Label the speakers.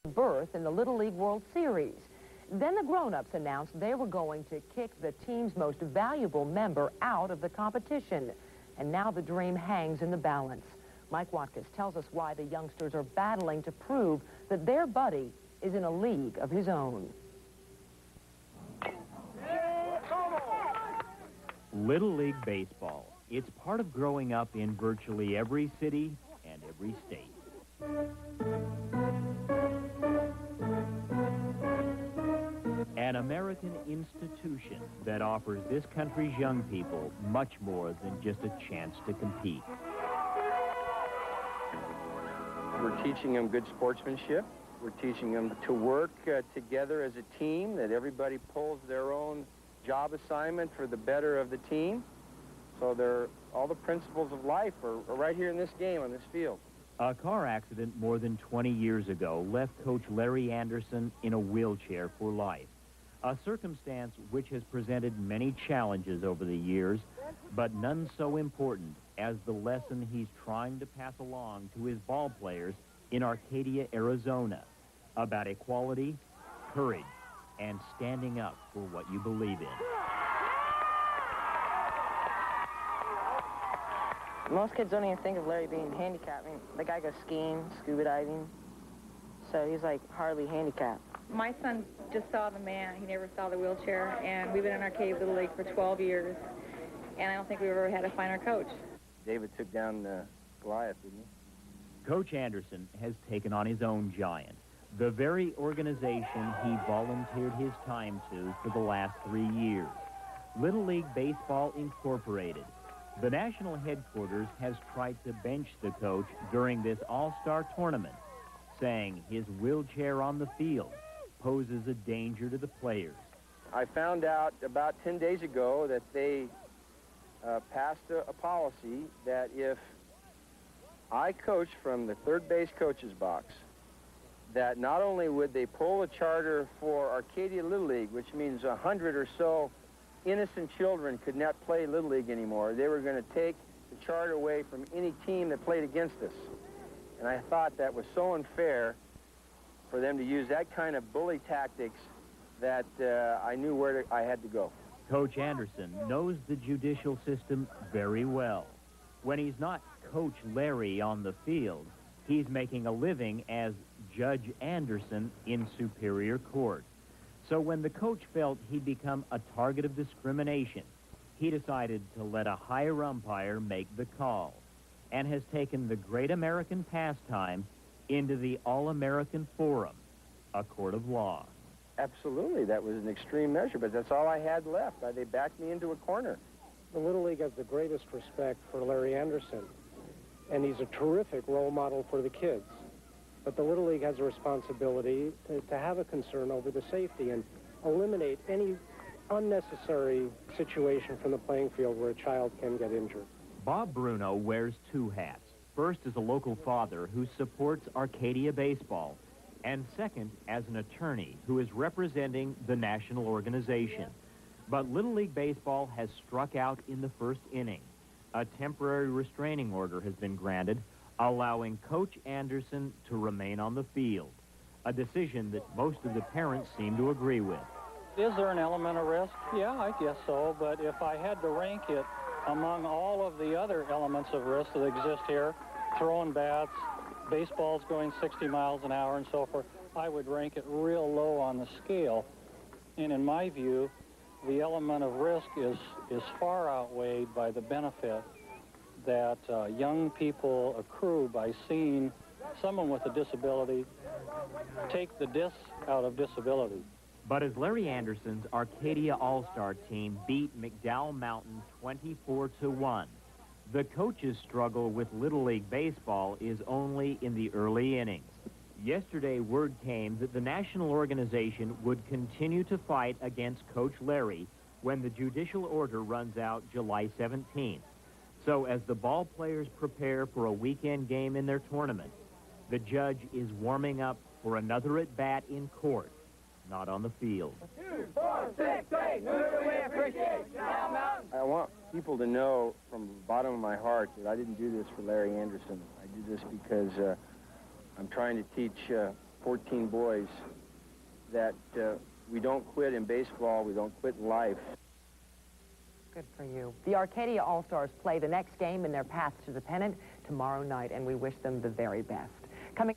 Speaker 1: berth in the Little League World Series. Then the grown-ups announced they were going to kick the team's most valuable member out of the competition. And now the dream hangs in the balance. Mike Watkins tells us why the youngsters are battling to prove that their buddy is in a league of his own.
Speaker 2: Little League Baseball. It's part of growing up in virtually every city and every state. An American institution that offers this country's young people much more than just a chance to compete.
Speaker 3: We're teaching them good sportsmanship. We're teaching them to work together as a team, that everybody pulls their own job assignment for the better of the team. So all the principles of life are right here in this game, on this field.
Speaker 2: A car accident more than 20 years ago left Coach Larry Anderson in a wheelchair for life. A circumstance which has presented many challenges over the years, but none so important as the lesson he's trying to pass along to his ball players in Arcadia, Arizona, about equality, courage, and standing up for what you believe in.
Speaker 4: Most kids don't even think of Larry being handicapped. I mean, the guy goes skiing, scuba diving, so he's like hardly handicapped.
Speaker 5: My son just saw the man. He never saw the wheelchair, and we've been in Arcadia Little League for 12 years, and I don't think we've ever had a finer coach.
Speaker 3: David took down Goliath, didn't he?
Speaker 2: Coach Anderson has taken on his own giant, the very organization he volunteered his time to for the last 3 years, Little League Baseball Incorporated. The national headquarters has tried to bench the coach during this all-star tournament, saying his wheelchair on the field poses a danger to the players.
Speaker 3: I found out about 10 days ago that they passed a policy that if I coach from the third base coach's box, that not only would they pull a charter for Arcadia Little League, which means 100 or so innocent children could not play Little League anymore, they were going to take the charter away from any team that played against us. And I thought that was so unfair for them to use that kind of bully tactics that I knew where I had to go.
Speaker 2: Coach Anderson knows the judicial system very well. When he's not Coach Larry on the field, he's making a living as Judge Anderson in Superior Court. So when the coach felt he'd become a target of discrimination, he decided to let a higher umpire make the call, and has taken the great American pastime into the All-American Forum, a court of law.
Speaker 3: Absolutely, that was an extreme measure, but that's all I had left. They backed me into a corner.
Speaker 6: The Little League has the greatest respect for Larry Anderson, and he's a terrific role model for the kids. But the Little League has a responsibility to have a concern over the safety and eliminate any unnecessary situation from the playing field where a child can get injured.
Speaker 2: Bob Bruno wears two hats. First, as a local father who supports Arcadia baseball, and second, as an attorney who is representing the national organization. But Little League Baseball has struck out in the first inning. A temporary restraining order has been granted, allowing Coach Anderson to remain on the field, a decision that most of the parents seem to agree with.
Speaker 7: Is there an element of risk? Yeah, I guess so, but if I had to rank it among all of the other elements of risk that exist here, throwing bats, baseballs going 60 miles an hour and so forth, I would rank it real low on the scale. And in my view, the element of risk is far outweighed by the benefit that young people accrue by seeing someone with a disability take the dis out of disability.
Speaker 2: But as Larry Anderson's Arcadia All-Star team beat McDowell Mountain 24-1, the coaches' struggle with Little League Baseball is only in the early innings. Yesterday, word came that the national organization would continue to fight against Coach Larry when the judicial order runs out July 17th. So as the ball players prepare for a weekend game in their tournament, the judge is warming up for another at-bat in court, not on the field.
Speaker 8: 2, 4, 6, 8, we appreciate
Speaker 3: I want people to know from the bottom of my heart that I didn't do this for Larry Anderson. I did this because I'm trying to teach 14 boys that we don't quit in baseball, we don't quit in life.
Speaker 1: Good for you. The Arcadia All-Stars play the next game in their path to the pennant tomorrow night, and we wish them the very best. Coming